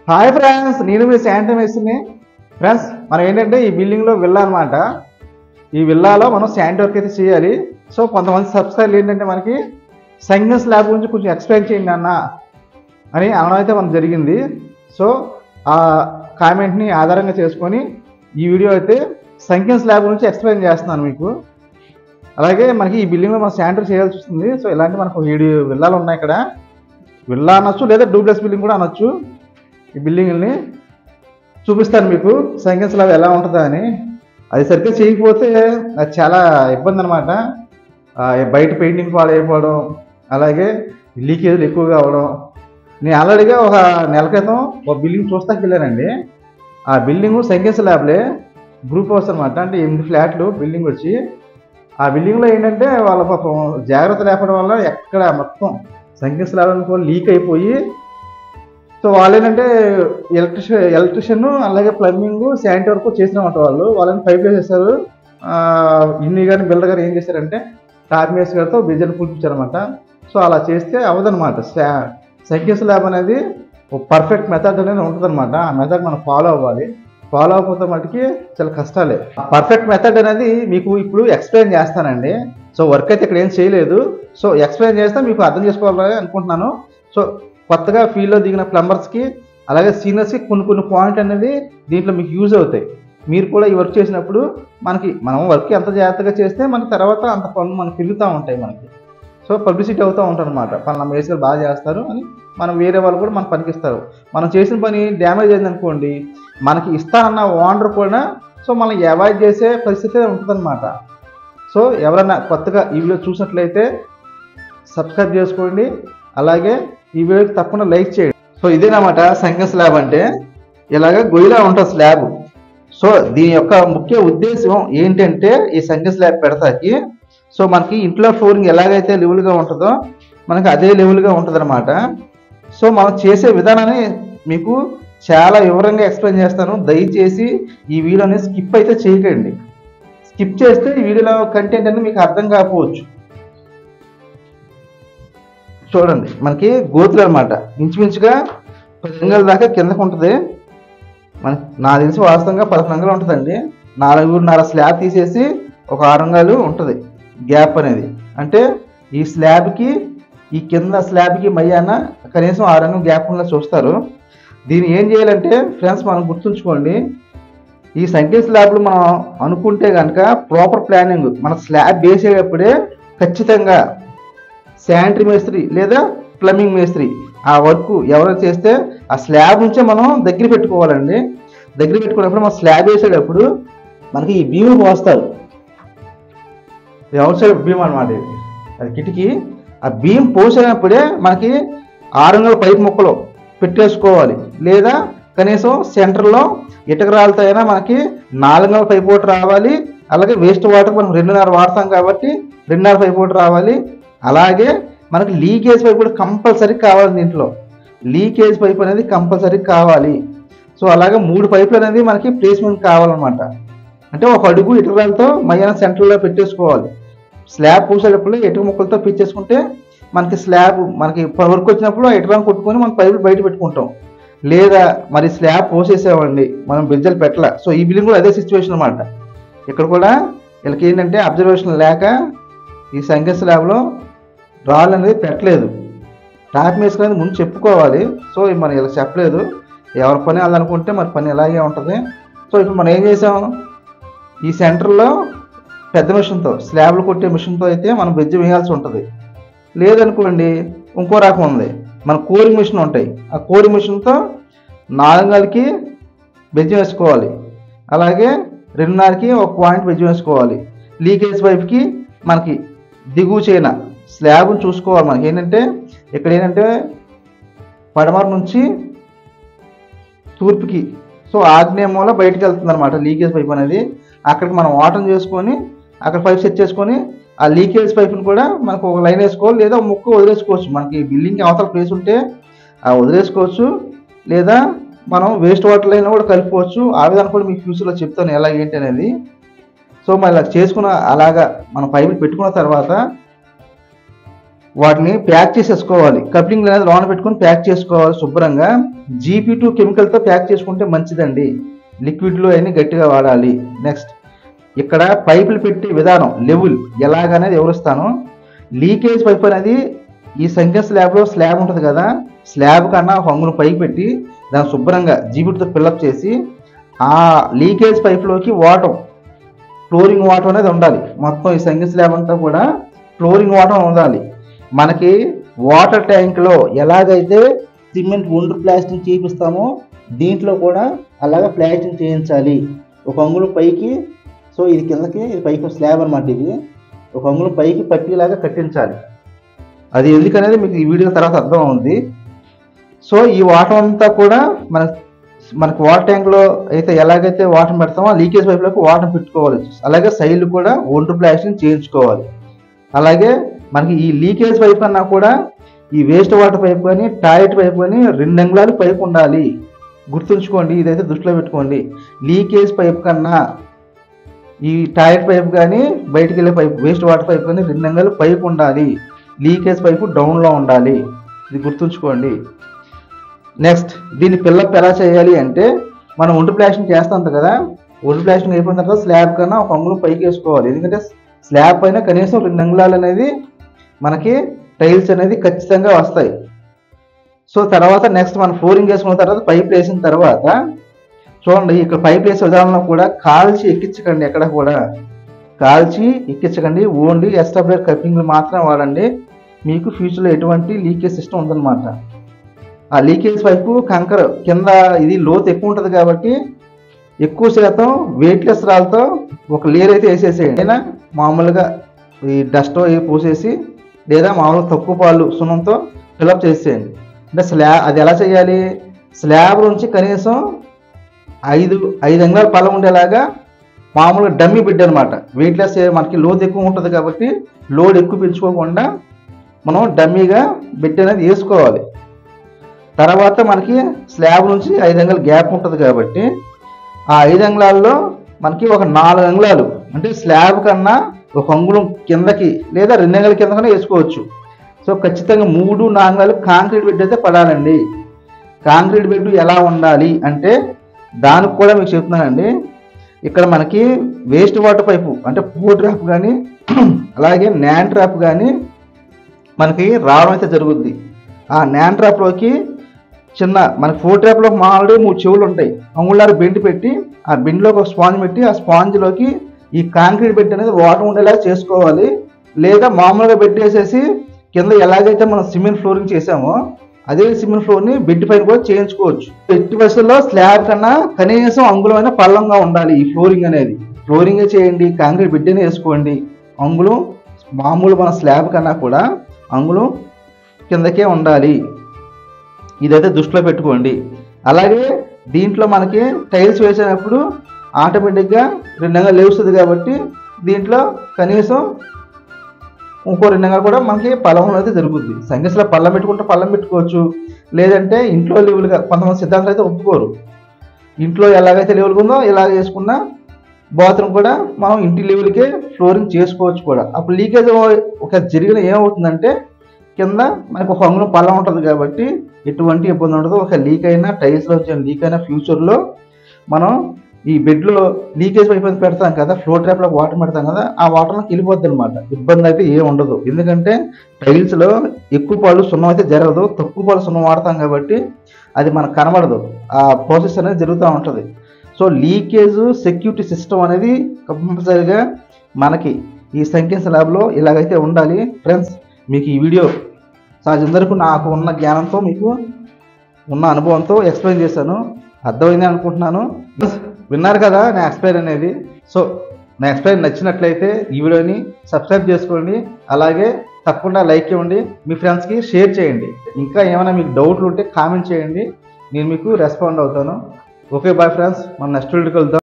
Hi friends, నేను మీ శాంటమ్ వేసుని. Friends, మనం ఏంటంటే ఈ బిల్డింగ్లో విల్లా అనమాట. ఈ విల్లాలో మనం శాండ్ వర్క్ అయితే చేయాలి. సో కొంతమంది సబ్స్క్రైబర్లు ఏంటంటే మనకి సంగం స్లాబ్ గురించి కొంచెం ఎక్స్ప్లెయిన్ చేయండి అన్న అని అనడం అయితే మనకు జరిగింది. సో ఆ కామెంట్ని ఆధారంగా చేసుకొని ఈ వీడియో అయితే సంగం స్లాబ్ గురించి ఎక్స్ప్లెయిన్ చేస్తున్నాను మీకు. అలాగే మనకి ఈ బిల్డింగ్లో మనం శాండ్ చేయాల్సి వస్తుంది. సో ఇలాంటి మనకు 7 విల్లాలు ఉన్నాయి. ఇక్కడ విల్లా అనొచ్చు, లేదా డూప్లెక్స్ బిల్డింగ్ కూడా అనొచ్చు. ఈ బిల్డింగ్ని చూపిస్తాను మీకు సంగం స్లాబ్ ఎలా ఉంటుందా అని. అది సరిగ్గా చేయకపోతే అది చాలా ఇబ్బంది అనమాట. బయట పెయింటింగ్ పాడైపోవడం, అలాగే లీకేజ్లు ఎక్కువగా అవడం. నేను ఆల్రెడీగా ఒక నెల క్రితం ఒక బిల్డింగ్ చూస్తాకి వెళ్ళానండి. ఆ బిల్డింగ్ సంగం స్లాబ్లే, గ్రూప్ హౌస్ అనమాట. అంటే 8 ఫ్లాట్లు బిల్డింగ్ వచ్చి, ఆ బిల్డింగ్లో ఏంటంటే వాళ్ళ పాపం జాగ్రత్త లేకపోవడం వల్ల ఎక్కడ మొత్తం సంగం స్లాబ్ కూడా లీక్ అయిపోయి, సో వాళ్ళు ఏంటంటే ఎలక్ట్రిషియన్ అలాగే ప్లంబింగ్ శానిటరీ వర్క్ చేసినమాట. వాళ్ళని పైప్ వేసేసారు. ఇన్ని కానీ బిల్డర్ గారు ఏం చేశారంటే టాప్ మేస్ గారితో బిజెన్ పూర్పించారనమాట. సో అలా చేస్తే అవ్వదనమాట. సంగం స్లాబ్ అనేది ఒక పర్ఫెక్ట్ మెథడ్ అనేది ఉంటుందన్నమాట. ఆ మెథడ్ మనం ఫాలో అవ్వాలి. ఫాలో అవ్వకపోతే మటుకి చాలా కష్టాలే. పర్ఫెక్ట్ మెథడ్ అనేది మీకు ఇప్పుడు ఎక్స్ప్లెయిన్ చేస్తానండి. సో వర్క్ అయితే ఇక్కడ ఏం చేయలేదు. సో ఎక్స్ప్లెయిన్ చేస్తే మీకు అర్థం చేసుకోవాలని అనుకుంటున్నాను. సో కొత్తగా ఫీల్డ్లో దిగిన ప్లంబర్స్కి అలాగే సీనియర్స్కి కొన్ని పాయింట్ అనేది దీంట్లో మీకు యూజ్ అవుతాయి. మీరు కూడా ఈ వర్క్ చేసినప్పుడు మనం వర్క్ ఎంత జాగ్రత్తగా చేస్తే మనకి తర్వాత అంత పనులు మనకు తిరుగుతూ ఉంటాయి. మనకి సో పబ్లిసిటీ అవుతూ ఉంటారు అనమాట. పనులు మేస్త్రీలు బాగా చేస్తారు అని మనం వేరే వాళ్ళు కూడా మనకు పనికిస్తారు. మనం చేసిన పని డ్యామేజ్ అయింది అనుకోండి, మనకి ఇస్తానన్న ఓనర్ కూడా సో మనం అవాయిడ్ చేసే పరిస్థితి ఉంటుందన్నమాట. సో ఎవరైనా కొత్తగా ఈ వీడియో చూసినట్లయితే సబ్స్క్రైబ్ చేసుకోండి, అలాగే ఈ వీడియోకి తప్పకుండా లైక్ చేయండి. సో ఇదేనమాట సంగం స్లాబ్ అంటే. ఇలాగ గొయ్యిలా ఉంటుంది స్లాబ్. సో దీని యొక్క ముఖ్య ఉద్దేశం ఏంటంటే ఈ సంగం స్లాబ్ పెడతాకి సో మనకి ఇంట్లో ఫ్లోరింగ్ ఎలాగైతే లెవెల్గా ఉంటుందో మనకి అదే లెవెల్గా ఉంటుంది అనమాట. సో మనం చేసే విధానాన్ని మీకు చాలా వివరంగా ఎక్స్ప్లెయిన్ చేస్తాను. దయచేసి ఈ వీడియోని స్కిప్ అయితే చేయకండి. స్కిప్ చేస్తే ఈ వీడియోలో కంటెంట్ అనేది మీకు అర్థం కాకపోవచ్చు. చూడండి, మనకి గోతులు అనమాట. ఇంచుమించుగా 10 అంగుళాల దాకా కిందకు ఉంటుంది. మనకి నాకు తెలిసి వాస్తవంగా 11 అంగుళాలు ఉంటుందండి. 4.5 స్లాబ్ తీసేసి ఒక 6 అంగుళాలు ఉంటుంది గ్యాప్ అనేది. అంటే ఈ స్లాబ్కి ఈ కింద స్లాబ్కి మధ్యాహ్న కనీసం 6 అంగుళాల గ్యాప్ ఉన్న చూస్తారు. దీన్ని ఏం చేయాలంటే ఫ్రెండ్స్, మనం గుర్తుంచుకోండి, ఈ సంగం స్లాబ్లు మనం అనుకుంటే కనుక ప్రాపర్ ప్లానింగ్ మన స్లాబ్ వేసేటప్పుడే ఖచ్చితంగా శానిటరీ మేస్త్రి లేదా ప్లంబింగ్ మేస్త్రి ఆ వర్క్ ఎవరైనా చేస్తే ఆ స్లాబ్ నుంచే మనం దగ్గర పెట్టుకోవాలండి. దగ్గర పెట్టుకున్నప్పుడు మనం స్లాబ్ వేసేటప్పుడు మనకి ఈ బీమ్ పోస్తారు. అవుట్ సైడ్ బీమ్ అనమాట. అది కిటికీ. ఆ బీమ్ పోసేటప్పుడే మనకి 6 అంగుళాల పైపు ముక్కలు పెట్టేసుకోవాలి. లేదా కనీసం సెంటర్లో ఇటుక రాళ్ళతో అయినా మనకి 4 అంగుళాల పైపు ఒకటి రావాలి. అలాగే వేస్ట్ వాటర్ మనం 2.5 వాడతాం కాబట్టి 2.5 పైపు ఒకటి రావాలి. అలాగే మనకి లీకేజ్ పైప్ కూడా కంపల్సరీ కావాలి. దీంట్లో లీకేజ్ పైప్ అనేది కంపల్సరీ కావాలి. సో అలాగే 3 పైపులు అనేది మనకి ప్లేస్మెంట్ కావాలన్నమాట. అంటే ఒక అడుగు ఇటుకలతో మధ్యాహ్నం సెంటర్లో పెట్టేసుకోవాలి. స్లాబ్ పూసేటప్పుడు ఇటుక ముక్కలతో పిచ్చేసుకుంటే మనకి స్లాబ్ మనకి వర్క్ వచ్చినప్పుడు ఆ ఇటుకలను కొట్టుకొని మనం పైపులు బయట పెట్టుకుంటాం. లేదా మరి స్లాబ్ పోసేసామండి, మనం బిజ్జలు పెట్టాల. సో ఈ బిల్డింగ్ కూడా అదే సిచ్యువేషన్ అనమాట. ఇక్కడ కూడా వీళ్ళకి ఏంటంటే అబ్జర్వేషన్ లేక ఈ సంగం స్లాబ్లో రాళ్ళు అనేది పెట్టలేదు. టాప్ మేస్త్రి అనేది ముందు చెప్పుకోవాలి. సో మనం ఇలా చెప్పలేదు. ఎవరి పని వాళ్ళు అనుకుంటే మరి పని ఇలాగే ఉంటుంది. సో ఇప్పుడు మనం ఏం చేసాం, ఈ సెంటర్లో పెద్ద మిషన్తో స్లాబ్లు కొట్టే మిషన్తో అయితే మనం బ్రిడ్జ్ వేయాల్సి ఉంటుంది. లేదనుకోండి ఇంకో రకం ఉంది, మన కోరింగ్ మిషన్ ఉంటాయి. ఆ కోరింగ్ మిషన్తో 4 అంగుళాలకి బ్రిడ్జ్ వేసుకోవాలి. అలాగే 2.5కి ఒక పాయింట్ బ్రిడ్జ్ వేసుకోవాలి. లీకేజ్ పైప్కి మనకి దిగువ చేయన స్లాబ్ను చూసుకోవాలి. మనకి ఏంటంటే ఇక్కడ ఏంటంటే పడమర నుంచి తూర్పుకి సో ఆగ్నేయ మూల బయటకు వెళ్తుంది అనమాట లీకేజ్ పైప్ అనేది. అక్కడికి మనం వాటర్ చేసుకొని అక్కడ పైప్ సెట్ చేసుకొని ఆ లీకేజ్ పైప్ని కూడా మనకు ఒక లైన్ వేసుకోవాలి. లేదా ముక్క వదిలేసుకోవచ్చు. మనకి బిల్డింగ్కి అవతల ప్లేస్ ఉంటే ఆ వదిలేసుకోవచ్చు. లేదా మనం వేస్ట్ వాటర్ లైన్ కూడా కలుపుకోవచ్చు. ఆ విధానం కూడా మీకు ఫ్యూచర్లో చెప్తాను ఎలా ఏంటి అనేది. సో మరి ఇలా చేసుకున్న అలాగా మనం పైపులు పెట్టుకున్న తర్వాత వాటిని ప్యాక్ చేసేసుకోవాలి. కప్లింగ్ అనేది లోన పెట్టుకొని ప్యాక్ చేసుకోవాలి శుభ్రంగా. GP2 కెమికల్తో ప్యాక్ చేసుకుంటే మంచిదండి. లిక్విడ్లో అన్ని గట్టిగా వాడాలి. నెక్స్ట్ ఇక్కడ పైపులు పెట్టి విధానం లెవెల్ ఎలాగనేది వివరిస్తాను. లీకేజ్ పైప్ అనేది ఈ సంఖ్య స్లాబ్లో స్లాబ్ ఉంటుంది కదా, స్లాబ్ కన్నా ఒక అంగుళం పైకి పెట్టి దాన్ని శుభ్రంగా GP2తో ఫిల్అప్ చేసి ఆ లీకేజ్ పైప్లోకి వాటర్, ఫ్లోరింగ్ వాటర్ అనేది ఉండాలి. మొత్తం ఈ సంఖ్య స్లాబ్ అంతా కూడా ఫ్లోరింగ్ వాటర్ ఉండాలి. మనకి వాటర్ ట్యాంక్లో ఎలాగైతే సిమెంట్ ఒండ్రు ప్లాస్టింగ్ చేపిస్తామో దీంట్లో కూడా అలాగే ప్లాస్టింగ్ చేయించాలి. ఒక అంగుళం పైకి, సో ఇది కిందకి, ఇది పైకి స్లాబ్ అనమాట. ఇది ఒక అంగుళం పైకి పట్టీలాగా కట్టించాలి. అది ఎందుకనేది మీకు ఈ వీడియో తర్వాత అర్థం అవుతుంది. సో ఈ వాటర్ అంతా కూడా మనకి వాటర్ ట్యాంక్లో అయితే ఎలాగైతే వాటర్ పెడతామో లీకేజ్ పైప్లోకి వాటర్ పెట్టుకోవాలి. అలాగే సైడ్లు కూడా ఒండ్రు ప్లాస్టింగ్ చేయించుకోవాలి. అలాగే మనకి ఈ లీకేజ్ పైప్ కన్నా కూడా ఈ వేస్ట్ వాటర్ పైప్ కానీ టాయిలెట్ పైప్ కానీ 2 అంగుళాలు పైప్ ఉండాలి. గుర్తుంచుకోండి, ఇదైతే దృష్టిలో పెట్టుకోండి. లీకేజ్ పైప్ కన్నా ఈ టాయిలెట్ పైప్ కానీ బయటికి వెళ్ళే పైప్, వేస్ట్ వాటర్ పైప్ కానీ 2 అంగుళాలు పైప్ ఉండాలి. లీకేజ్ పైపు డౌన్లో ఉండాలి. ఇది గుర్తుంచుకోండి. నెక్స్ట్ దీన్ని ఫిల్అప్ ఎలా చేయాలి అంటే, మనం ఒండ్రు ప్లాస్టింగ్ చేస్తాం కదా, ఒండ్రు ప్లాస్టింగ్ అయిపోయిన తర్వాత స్లాబ్ కన్నా ఒక అంగుళం పైకి వేసుకోవాలి. ఎందుకంటే స్లాబ్ పైన కనీసం 2 అంగుళాలు అనేది మనకి టైల్స్ అనేది ఖచ్చితంగా వస్తాయి. సో తర్వాత నెక్స్ట్ మనం ఫ్లోరింగ్ వేసుకున్న తర్వాత పైప్ వేసిన తర్వాత చూడండి, ఇక్కడ పైప్ వేసే విధానంలో కూడా కాల్చి ఎక్కించకండి. ఎక్కడ కూడా కాల్చి ఎక్కించకండి. ఓన్లీ ఎస్టాబ్లిష్ కప్లింగ్లు మాత్రమే వాడండి. మీకు ఫ్యూచర్లో ఎటువంటి లీకేజ్ సిస్టమ్ ఉందన్నమాట. ఆ లీకేజ్ పైపు కంకర కింద ఇది లోతు ఎక్కువ ఉంటుంది కాబట్టి ఎక్కువ శాతం వెయిట్లెస్ రాళ్ళతో ఒక లేయర్ అయితే వేసేసేయండి. అయినా మామూలుగా ఈ డస్ట్ పోసేసి లేదా మామూలుగా తక్కువ పాలు సున్నంతో ఫిల్అప్ చేసేయండి. అంటే అది ఎలా చేయాలి, స్లాబ్ నుంచి కనీసం 5 అంగుళాల పళ్ళం ఉండేలాగా మామూలుగా డమ్మీ బిడ్ అనమాట. వెయిట్లెస్ మనకి లోతు ఎక్కువ ఉంటుంది కాబట్టి లోడ్ ఎక్కువ పెంచుకోకుండా మనం డమ్మీగా బిడ్ అనేది వేసుకోవాలి. తర్వాత మనకి స్లాబ్ నుంచి 5 అంగుళాల గ్యాప్ ఉంటుంది కాబట్టి ఆ 5 అంగుళాల్లో మనకి ఒక 4 అంగుళాలు అంటే స్లాబ్ కన్నా ఒక అంగుళం కిందకి లేదా 2 అంగుళాల కిందకనే వేసుకోవచ్చు. సో ఖచ్చితంగా 3-4 అంగుళాలు కాంక్రీట్ బెడ్ అయితే పడాలండి. కాంక్రీట్ బెడ్ ఎలా ఉండాలి అంటే దానికి కూడా మీకు చెప్తున్నానండి. ఇక్కడ మనకి వేస్ట్ వాటర్ పైపు అంటే పో ట్రాప్ కానీ అలాగే న్యాన్ ట్రాప్ కానీ మనకి రావడం అయితే జరుగుద్ది. ఆ న్యాన్ ట్రాప్లోకి చిన్న మనకి 4 ట్రాప్లో ఆల్రెడీ 3 చెవులు ఉంటాయి. అంగుళాలు బెండ్ పెట్టి ఆ బెండ్లోకి ఒక స్పాంజ్ పెట్టి ఆ స్పాంజ్లోకి ఈ కాంక్రీట్ బెడ్ అనేది వాటర్ ఉండేలా చేసుకోవాలి. లేదా మామూలుగా బెడ్ వేసేసి కింద ఎలాగైతే మనం సిమెంట్ ఫ్లోరింగ్ చేసామో అదే సిమెంట్ ఫ్లోర్ని బెడ్ పైన కూడా చేయించుకోవచ్చు. ఎట్టి పరిస్థితుల్లో స్లాబ్ కన్నా కనీసం అంగుళమైన పల్లంగా ఉండాలి ఈ ఫ్లోరింగ్ అనేది. ఫ్లోరింగే చేయండి, కాంక్రీట్ బెడ్ అని వేసుకోండి. అంగుళం మామూలు మన స్లాబ్ కన్నా కూడా అంగుళం కిందకే ఉండాలి. ఇదైతే దృష్టిలో పెట్టుకోండి. అలాగే దీంట్లో మనకి టైల్స్ వేసేటప్పుడు ఆటోమేటిక్గా 2 అంగుళాలు లేస్తుంది కాబట్టి దీంట్లో కనీసం ఇంకో 2 అంగుళాలు కూడా మనకి పల్లంలో అయితే జరుగుద్ది. సంగీస్లో పల్లం పెట్టుకుంటే పల్లం పెట్టుకోవచ్చు. లేదంటే ఇంట్లో లెవెల్గా కొంతమంది సిద్ధాంతాలు అయితే ఒప్పుకోరు. ఇంట్లో ఎలాగైతే లెవెల్గా ఉందో ఇలా వేసుకున్న బాత్రూమ్ కూడా మనం ఇంటి లెవెల్కే ఫ్లోరింగ్ చేసుకోవచ్చు కూడా. అప్పుడు లీకేజ్ ఒక జరిగిన ఏమవుతుందంటే కింద మనకు ఒక అంగుళం పల్లం ఉంటుంది కాబట్టి ఎటువంటి ఇబ్బంది ఉండదు. ఒక లీక్ అయినా టైల్స్లో వచ్చిన లీక్ అయినా ఫ్యూచర్లో మనం ఈ బెడ్లో లీకేజ్ పైప్ పెడతాం కదా, ఫ్లోర్ ట్రాప్లో వాటర్ పెడతాం కదా, ఆ వాటర్లోకి వెళ్ళిపోద్ది అనమాట. ఇబ్బంది అయితే ఏం ఉండదు. ఎందుకంటే టైల్స్లో ఎక్కువ పాలు సున్నం అయితే జరగదు, తక్కువ పాలు సున్నం వాడతాం కాబట్టి అది మనకు కనబడదు. ఆ ప్రాసెస్ అనేది జరుగుతూ ఉంటుంది. సో లీకేజ్ సెక్యూరిటీ సిస్టమ్ అనేది కంపల్సరీగా మనకి ఈ సంఖ్య స్లాబ్లో ఇలాగైతే ఉండాలి. ఫ్రెండ్స్, మీకు ఈ వీడియో సహజందరికీ నాకు ఉన్న జ్ఞానంతో మీకు ఉన్న అనుభవంతో ఎక్స్ప్లెయిన్ చేశాను. అర్థమైంది అనుకుంటున్నాను. విన్నారు కదా నా ఎక్స్ప్లెయిన్ అనేది. సో నా ఎక్స్ప్లెయిన్ నచ్చినట్లయితే ఈ వీడియోని సబ్స్క్రైబ్ చేసుకోండి. అలాగే తప్పకుండా లైక్ ఇవ్వండి, మీ ఫ్రెండ్స్కి షేర్ చేయండి. ఇంకా ఏమైనా మీకు డౌట్లు ఉంటే కామెంట్ చేయండి, నేను మీకు రెస్పాండ్ అవుతాను. ఓకే బాయ్ ఫ్రెండ్స్, మనం నెక్స్ట్ వీడియోకి వెళ్దాం.